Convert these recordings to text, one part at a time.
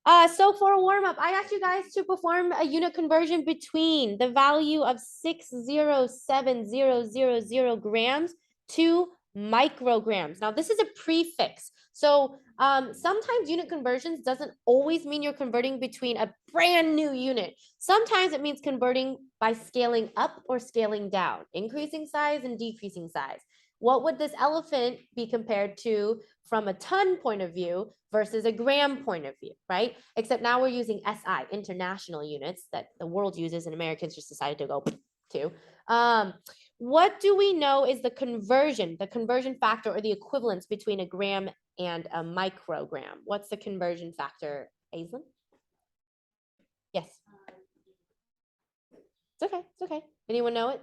So for a warm-up, I asked you guys to perform a unit conversion between the value of 607,000 grams to micrograms. Now, this is a prefix. So sometimes unit conversions doesn't always mean you're converting between a brand new unit. Sometimes it means converting by scaling up or scaling down, increasing size and decreasing size. What would this elephant be compared to from a ton point of view versus a gram point of view, right? Except now we're using SI, international units that the world uses and Americans just decided to go to. What do we know is the conversion factor or the equivalence between a gram and a microgram? What's the conversion factor, Aislinn? Yes. It's okay, it's okay. Anyone know it?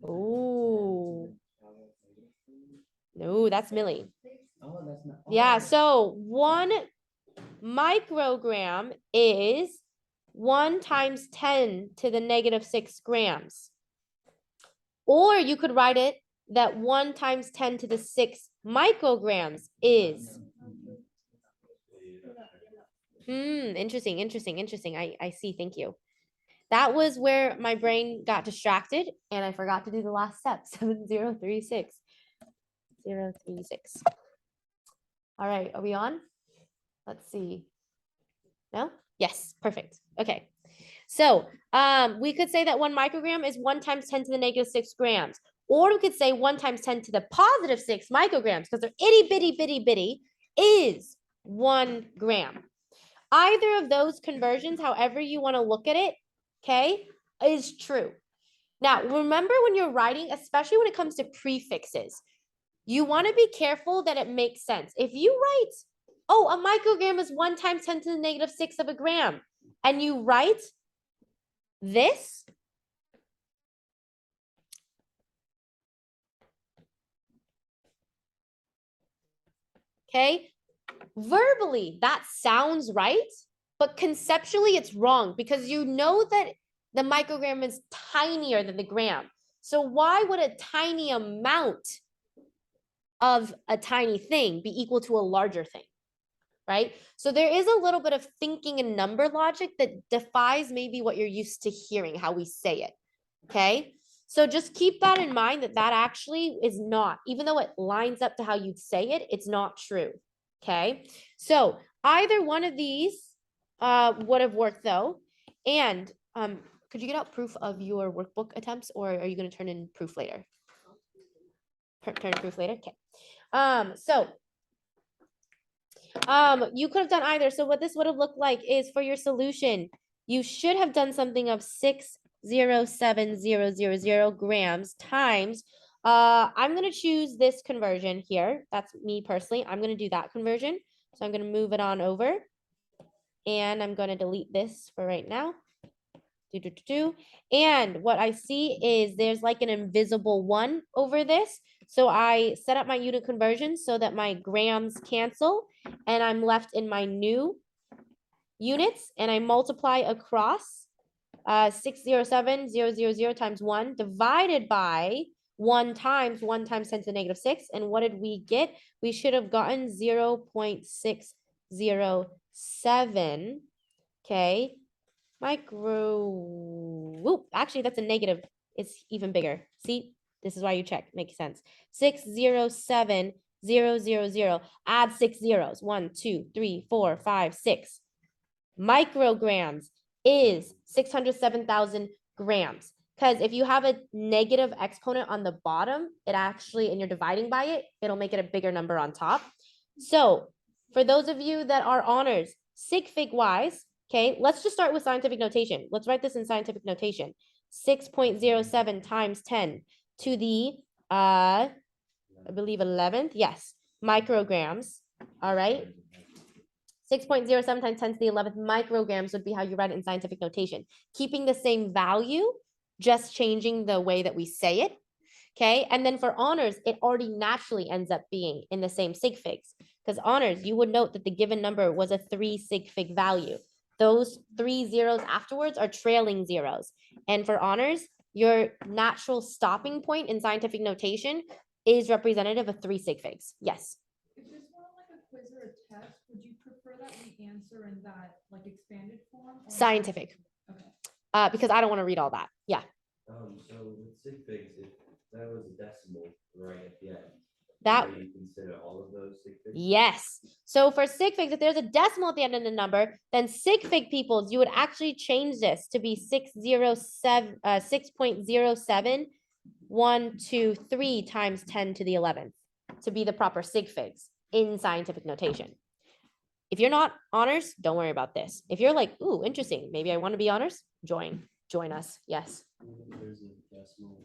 Oh. No, that's milli. Oh, that's not. Yeah, so 1 microgram is 1 times 10 to the negative 6 grams. Or you could write it that 1 times 10 to the 6 micrograms is. Interesting. I see. Thank you. That was where my brain got distracted and I forgot to do the last step. 7036. 036. All right, are we on? Let's see. No? Yes, perfect. Okay. So we could say that 1 microgram is 1 times 10 to the negative 6 grams. Or we could say 1 times 10 to the positive 6 micrograms because they're itty bitty is 1 gram. Either of those conversions, however you want to look at it, okay, is true. Now, remember when you're writing, especially when it comes to prefixes, you want to be careful that it makes sense. If you write, oh, a microgram is 1 times 10 to the negative 6 of a gram, and you write this, okay, verbally, that sounds right, but conceptually it's wrong because you know that the microgram is tinier than the gram. So why would a tiny amount of a tiny thing be equal to a larger thing, right? So there is a little bit of thinking and number logic that defies maybe what you're used to hearing, how we say it, okay? So just keep that in mind that that actually is not, even though it lines up to how you'd say it, it's not true, okay? So either one of these would have worked though. And could you get out proof of your workbook attempts or are you going to turn in proof later? Turn proof later? Okay. You could have done either. So what this would have looked like is for your solution, you should have done something of 607,000 grams times. I'm going to choose this conversion here. That's me personally. I'm going to do that conversion. So I'm going to move it on over. And I'm going to delete this for right now. And what I see is there's like an invisible 1 over this. So I set up my unit conversion so that my grams cancel and I'm left in my new units and I multiply across 607,000 times 1 divided by 1 times 10 to the negative 6. And what did we get? We should have gotten 0.607. Okay. Actually, that's a negative. It's even bigger. See, this is why you check. Makes sense. 607,000. Add 6 zeros. 1, 2, 3, 4, 5, 6. Micrograms is 607,000 grams. Because if you have a negative exponent on the bottom, it actually, and you're dividing by it, it'll make it a bigger number on top. So for those of you that are honors, sig fig wise, okay, let's just start with scientific notation. Let's write this in scientific notation. 6.07 times 10 to the, I believe 11th. Yes, micrograms. All right. 6.07 times 10 to the 11th micrograms would be how you write it in scientific notation. Keeping the same value, just changing the way that we say it. Okay. And then for honors, it already naturally ends up being in the same sig figs. Because honors, you would note that the given number was a 3 sig fig value. Those 3 zeros afterwards are trailing zeros. And for honors, your natural stopping point in scientific notation is representative of 3 sig figs. Yes. Is this more like a quiz a test, would you prefer that we answer in that like expanded form? Or Scientific. Okay. Because I don't want to read all that. Yeah. So with sig figs, if that was a decimal right at the end, That do you consider all of those sig figs? Yes. So for sig figs, if there's a decimal at the end of the number, then sig fig peoples, you would actually change this to be 6.07123 times 10 to the 11th to be the proper sig figs in scientific notation. If you're not honors, don't worry about this. If you're like, ooh, interesting, maybe I want to be honors, join us. Yes. There's a decimal.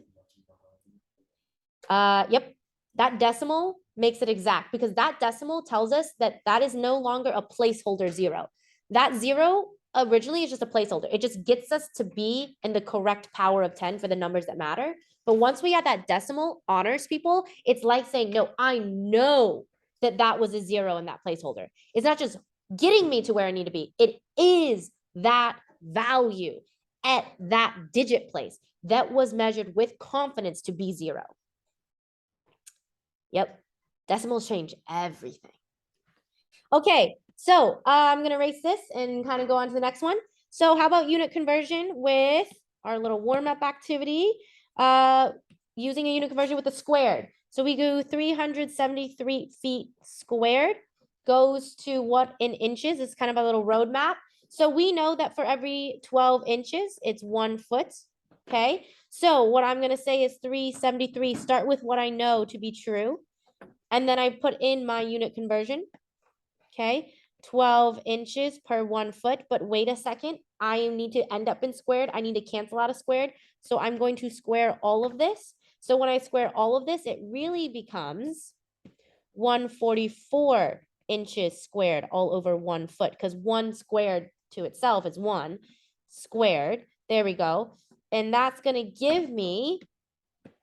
Yep. That decimal makes it exact because that decimal tells us that that is no longer a placeholder 0. That 0 originally is just a placeholder. It just gets us to be in the correct power of 10 for the numbers that matter. But once we add that decimal, honors people, it's like saying, no, I know that that was a 0 in that placeholder. It's not just getting me to where I need to be. It is that value at that digit place that was measured with confidence to be 0. Yep. Decimals change everything. Okay, so I'm going to erase this and kind of go on to the next one. So how about unit conversion with our little warm-up activity? Using a unit conversion with a squared. So we go 373 feet squared goes to what in inches? It's kind of a little roadmap. So we know that for every 12 inches, it's 1 foot. Okay, so what I'm going to say is 373. Start with what I know to be true. And then I put in my unit conversion. Okay, 12 inches per 1 foot. But wait a second, I need to end up in squared. I need to cancel out a squared. So I'm going to square all of this. So when I square all of this, it really becomes 144 inches squared all over 1 foot because 1 squared to itself is 1 squared. There we go. And that's going to give me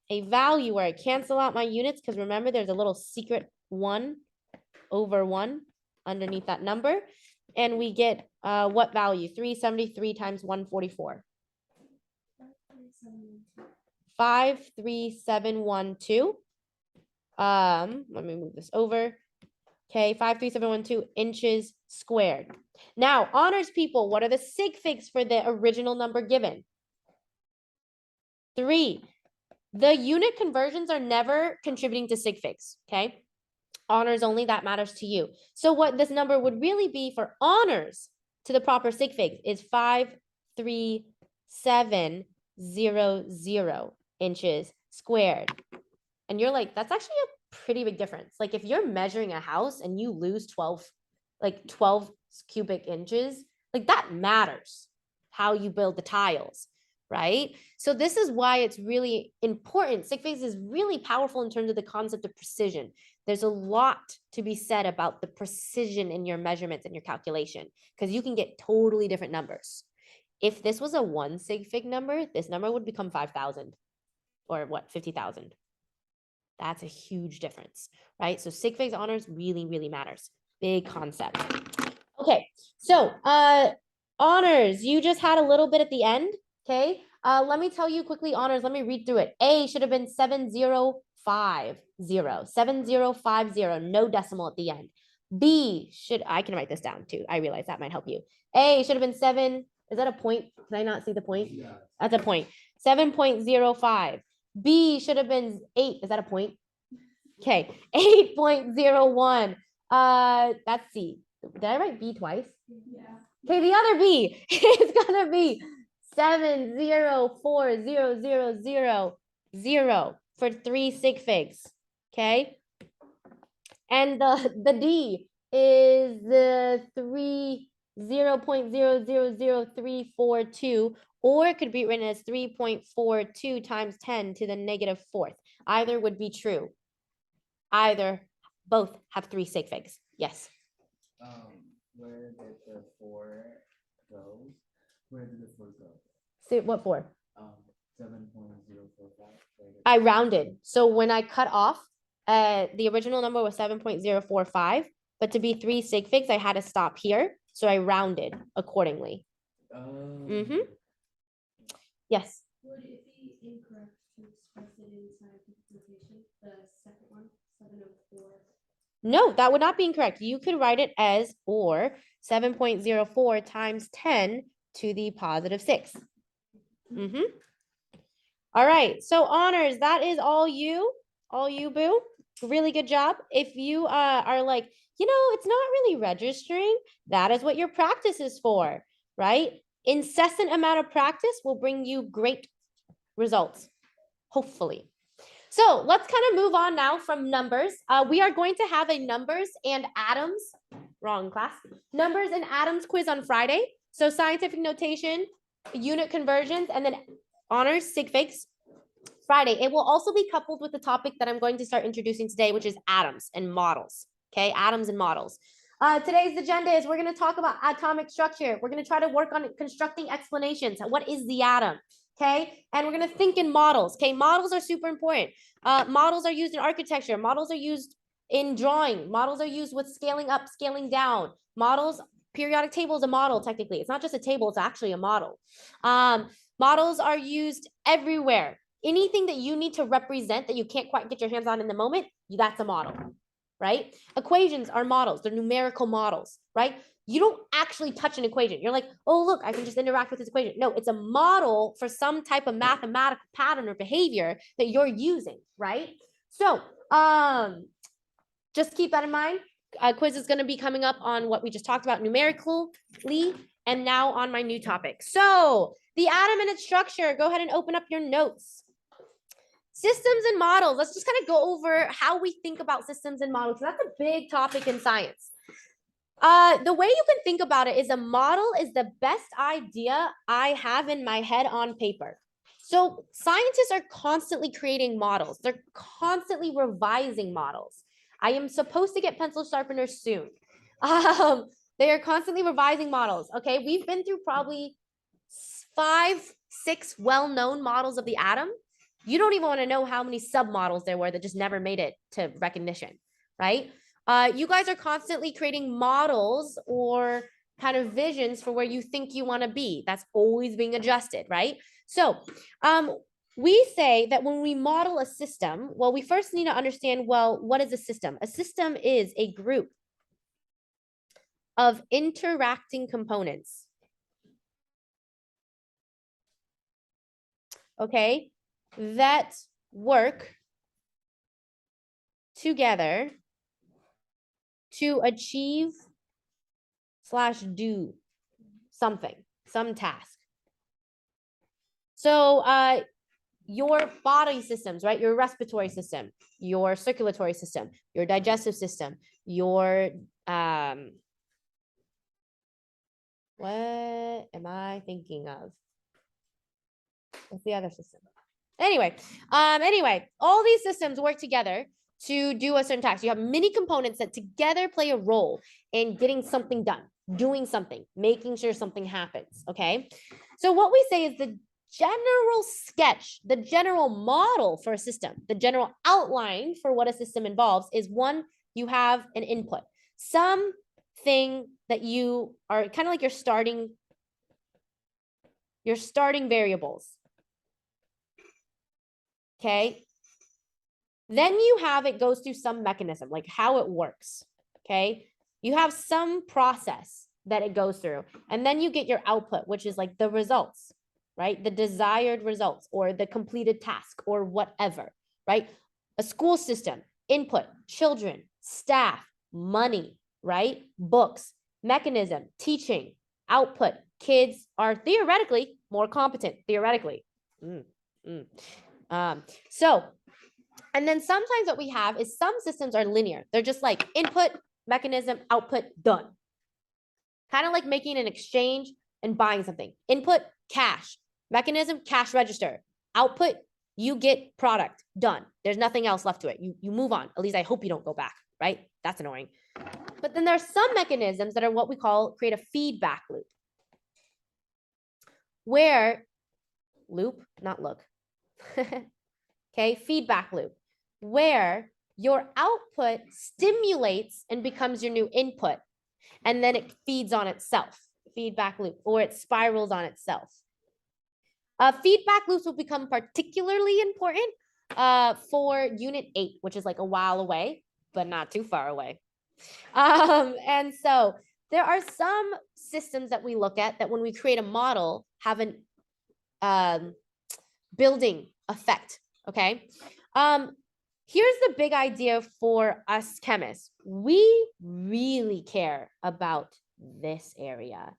a value where I cancel out my units because remember there's a little secret 1 over 1 underneath that number. And we get what value? 373 times 144. 53712. Let me move this over. Okay, 53712 inches squared. Now, honors people, what are the sig figs for the original number given? 3. The unit conversions are never contributing to sig figs, okay? Honors only, that matters to you. So what this number would really be for honors to the proper sig figs is 53700 inches squared. And you're like, that's actually a pretty big difference. Like if you're measuring a house and you lose 12 cubic inches, like that matters how you build the tiles, right? So this is why it's really important. Sig figs is really powerful in terms of the concept of precision. There's a lot to be said about the precision in your measurements and your calculation because you can get totally different numbers. If this was a 1 sig fig number, this number would become 5,000 or what, 50,000. That's a huge difference, right? So sig figs honors really, really matters. Big concept. Okay, so honors, you just had a little bit at the end, okay? Let me tell you quickly honors, let me read through it. A should have been 7050, 7050, no decimal at the end. B I can write this down too. I realize that might help you. A should have been 7, is that a point? Can I not see the point? Yeah. That's a point. 7.05. B should have been 8. Is that a point? Okay, 8.01. That's C. Did I write B twice? Yeah. Okay, the other B is gonna be 7040000 for 3 sig figs. Okay, and the D is the 0.000342, or it could be written as 3.42 times 10 to the negative 4th. Either would be true. Both have 3 sig figs. Yes. Where did the 4 go? Where did the 4 go? See what 4? 7.045. I rounded. So when I cut off, the original number was 7.045, but to be 3 sig figs, I had to stop here. So I rounded accordingly. Yes. Would it be incorrect to express it in scientific notation? The second one, 704. No, that would not be incorrect. You could write it as or 7.04 times 10 to the positive 6. All right, so honors, that is all you, boo. Really good job. If you are like, it's not really registering, that is what your practice is for, right? Incessant amount of practice will bring you great results, hopefully. So let's kind of move on now from numbers. We are going to have a numbers and atoms, wrong class, numbers and atoms quiz on Friday. So scientific notation, unit conversions, and then honors, sig figs, Friday. It will also be coupled with the topic that I'm going to start introducing today, which is atoms and models. Okay, atoms and models. Today's agenda is we're going to talk about atomic structure. We're going to try to work on constructing explanations. What is the atom? Okay, and we're going to think in models. Okay, models are super important. Models are used in architecture. Models are used in drawing. Models are used with scaling up, scaling down. Models, periodic table is a model technically. It's not just a table, it's actually a model. Models are used everywhere. Anything that you need to represent that you can't quite get your hands on in the moment, that's a model, right? Equations are models. They're numerical models, right? You don't actually touch an equation. You're like, oh, look, I can just interact with this equation. No, it's a model for some type of mathematical pattern or behavior that you're using, right? So just keep that in mind. Quiz is going to be coming up on what we just talked about numerically, and now on my new topic. So the atom and its structure, go ahead and open up your notes. Systems and models. Let's just kind of go over how we think about systems and models. That's a big topic in science. The way you can think about it is a model is the best idea I have in my head on paper. So scientists are constantly creating models. They're constantly revising models. I am supposed to get pencil sharpeners soon. They are constantly revising models. Okay, we've been through probably 5, 6 well-known models of the atom. You don't even want to know how many submodels there were that just never made it to recognition, right? You guys are constantly creating models or kind of visions for where you think you want to be. That's always being adjusted, right? So we say that when we model a system, well, we first need to understand, well, what is a system? A system is a group of interacting components. Okay, that work together to achieve / do something, some task. So your body systems, right? Your respiratory system, your circulatory system, your digestive system, your what am I thinking of? What's the other system? Anyway, all these systems work together to do a certain task. You have many components that together play a role in getting something done, doing something, making sure something happens, okay? So what we say is the general sketch, the general model for a system, the general outline for what a system involves is one, you have an input, something that you are kind of like your starting variables. Okay. Then you have it goes through some mechanism, like how it works. Okay. You have some process that it goes through. And then you get your output, which is like the results, right? The desired results or the completed task or whatever, right? A school system, input, children, staff, money, right? Books, mechanism, teaching, output. Kids are theoretically more competent, theoretically. So, and then sometimes what we have is some systems are linear. They're just like input, mechanism, output, done. Kind of like making an exchange and buying something. Input, cash. Mechanism, cash register. Output, you get product, done. There's nothing else left to it. You move on. At least I hope you don't go back, right? That's annoying. But then there's some mechanisms that are what we call create a feedback loop. Where, loop, not look. Okay, feedback loop, where your output stimulates and becomes your new input, and then it feeds on itself, feedback loop, or it spirals on itself. Feedback loops will become particularly important for Unit 8, which is like a while away. but not too far away. And so there are some systems that we look at that when we create a model have an building effect, okay? Here's the big idea for us chemists. We really care about this area.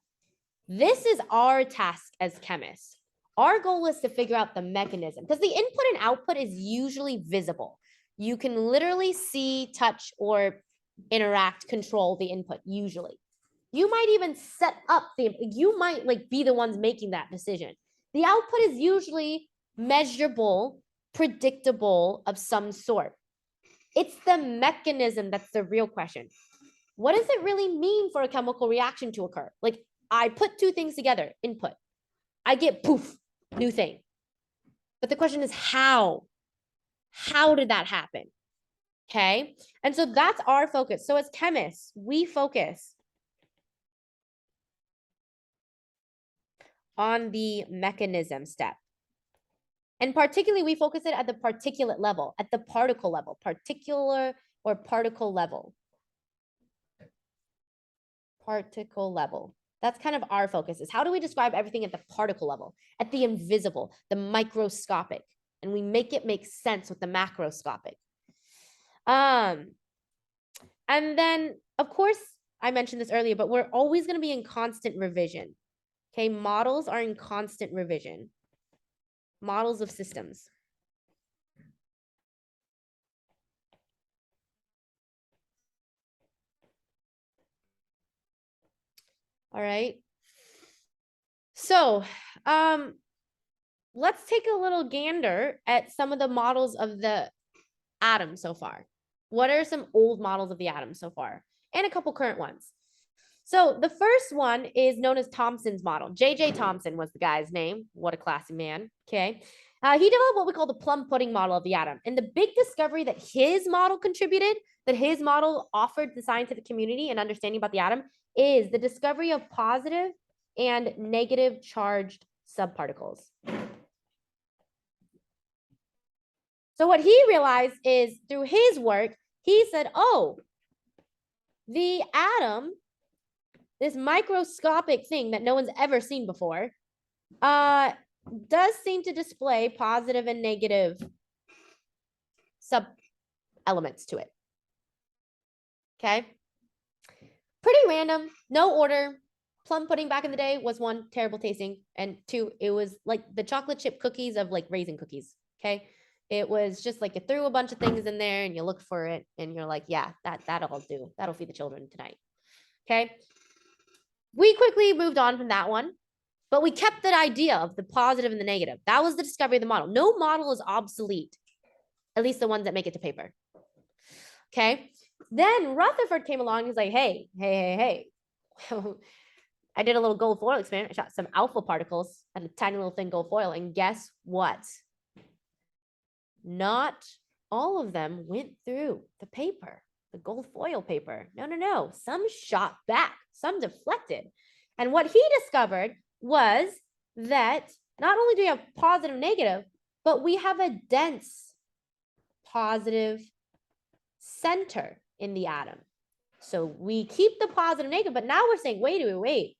This is our task as chemists. Our goal is to figure out the mechanism because the input and output is usually visible. You can literally see, touch, or interact, control the input usually. You might even set up you might like be the ones making that decision. The output is usually measurable, predictable of some sort. It's the mechanism that's the real question. What does it really mean for a chemical reaction to occur? Like I put two things together, input. I get poof, new thing. But the question is how? How did that happen? Okay. And so that's our focus. So as chemists, we focus on the mechanism step. And particularly, we focus it at the particulate level, at the particle level, particular or particle level. Particle level. That's kind of our focus is how do we describe everything at the particle level, at the invisible, the microscopic, and we make it make sense with the macroscopic. And then, of course, I mentioned this earlier, but we're always going to be in constant revision. Okay, models are in constant revision. Models of systems. All right. So, let's take a little gander at some of the models of the atom so far. What are some old models of the atom so far? And a couple current ones. So the first one is known as Thompson's model. J.J. Thompson was the guy's name. What a classy man. Okay. He developed what we call the plum pudding model of the atom. And the big discovery that his model contributed, that his model offered the scientific community and understanding about the atom, is the discovery of positive and negative charged subparticles. So what he realized is through his work, he said, oh, the atom, this microscopic thing that no one's ever seen before, does seem to display positive and negative sub elements to it. Okay. Pretty random, no order. Plum pudding back in the day was one, terrible tasting, and two, it was like the chocolate chip cookies of like raisin cookies. Okay. It was just like you threw a bunch of things in there and you look for it and you're like, yeah, that'll do. That'll feed the children tonight. Okay. We quickly moved on from that one, but we kept that idea of the positive and the negative. That was the discovery of the model. No model is obsolete, at least the ones that make it to paper. Okay. Then Rutherford came along and he's like, hey. I did a little gold foil experiment. I shot some alpha particles and a tiny little thin gold foil. And guess what? Not all of them went through the paper, the gold foil paper. No. Some shot back, some deflected. And what he discovered was that not only do we have positive, negative, but we have a dense positive center in the atom. So we keep the positive, negative, but now we're saying, wait.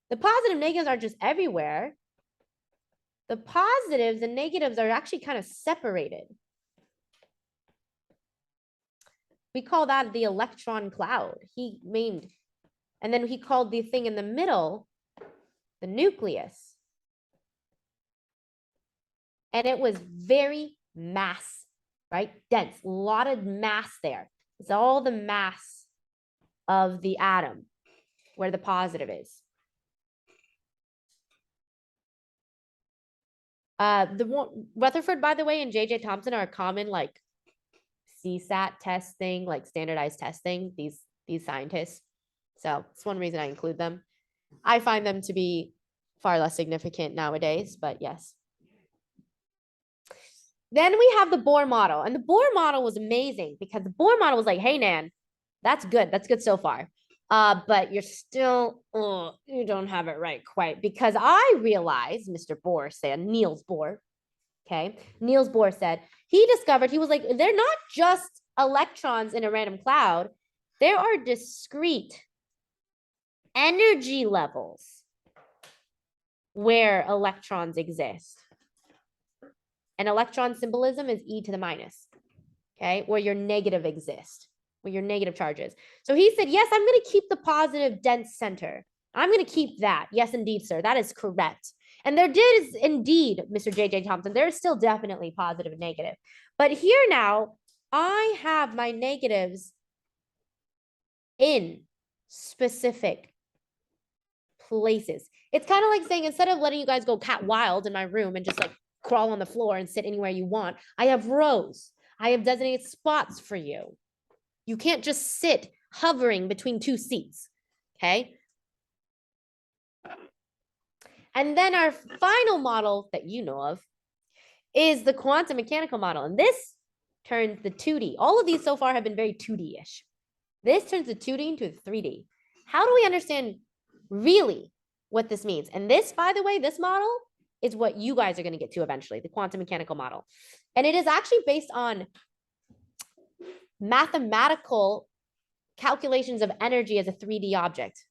The positive negatives are just everywhere. The positives and negatives are actually kind of separated. We call that the electron cloud. He named, and then he called the thing in the middle the nucleus. And it was very mass, right? Dense, a lot of mass there. It's all the mass of the atom where the positive is. Rutherford, by the way, and J.J. Thompson are a common like CSAT test thing, like standardized testing, these scientists. So it's one reason I include them. I find them to be far less significant nowadays, but yes. Then we have the Bohr model, and the Bohr model was amazing because the Bohr model was like, hey, Nan, that's good so far. But you're still, you don't have it right quite, because I realized, Mr. Bohr said, Niels Bohr, okay? Niels Bohr said, he discovered, he was like, they're not just electrons in a random cloud, there are discrete energy levels where electrons exist. And electron symbolism is e to the minus, okay, where your negative exists, where your negative charges. So he said, yes, I'm going to keep the positive dense center. I'm going to keep that. Yes, indeed, sir. That is correct. And there is indeed, Mr. J.J. Thompson, there is still definitely positive and negative. But here now, I have my negatives in specific places. It's kind of like saying, instead of letting you guys go cat wild in my room and just like crawl on the floor and sit anywhere you want, I have rows. I have designated spots for you. You can't just sit hovering between two seats, okay? And then our final model that you know of is the quantum mechanical model. And this turns the 2D. All of these so far have been very 2D-ish. This turns the 2D into 3D. How do we understand really what this means? And this, by the way, this model is what you guys are going to get to eventually, the quantum mechanical model. And it is actually based on mathematical calculations of energy as a 3D object.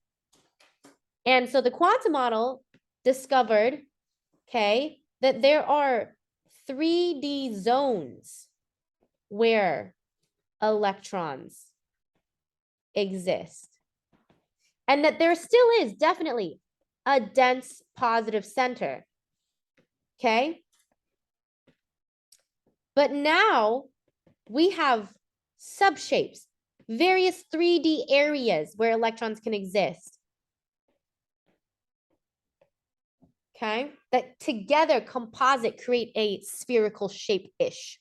And so the quantum model discovered, okay, that there are 3D zones where electrons exist. And that there still is definitely a dense positive center. Okay. But now we have subshapes, various 3D areas where electrons can exist. Okay. That together composite create a spherical shape-ish.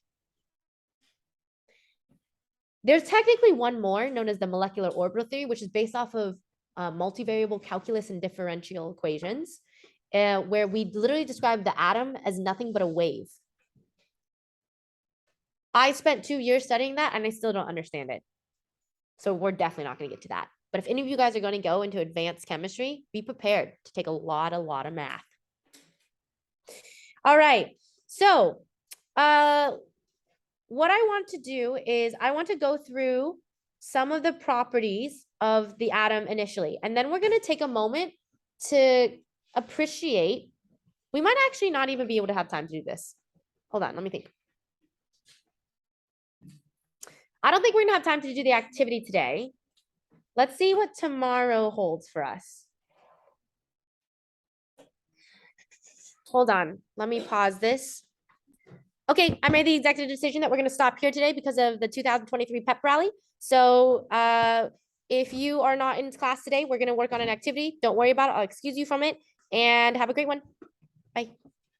There's technically one more known as the molecular orbital theory, which is based off of multivariable calculus and differential equations, where we literally describe the atom as nothing but a wave. I spent 2 years studying that and I still don't understand it. So we're definitely not going to get to that. But if any of you guys are going to go into advanced chemistry, be prepared to take a lot of math. All right. So what I want to do is I want to go through some of the properties of the atom initially. And then we're going to take a moment to appreciate. We might actually not even be able to have time to do this. Hold on, let me think. I don't think we're going to have time to do the activity today. Let's see what tomorrow holds for us. Hold on, let me pause this. Okay, I made the executive decision that we're going to stop here today because of the 2023 pep rally. So if you are not in class today, we're going to work on an activity. Don't worry about it. I'll excuse you from it and have a great one. Bye.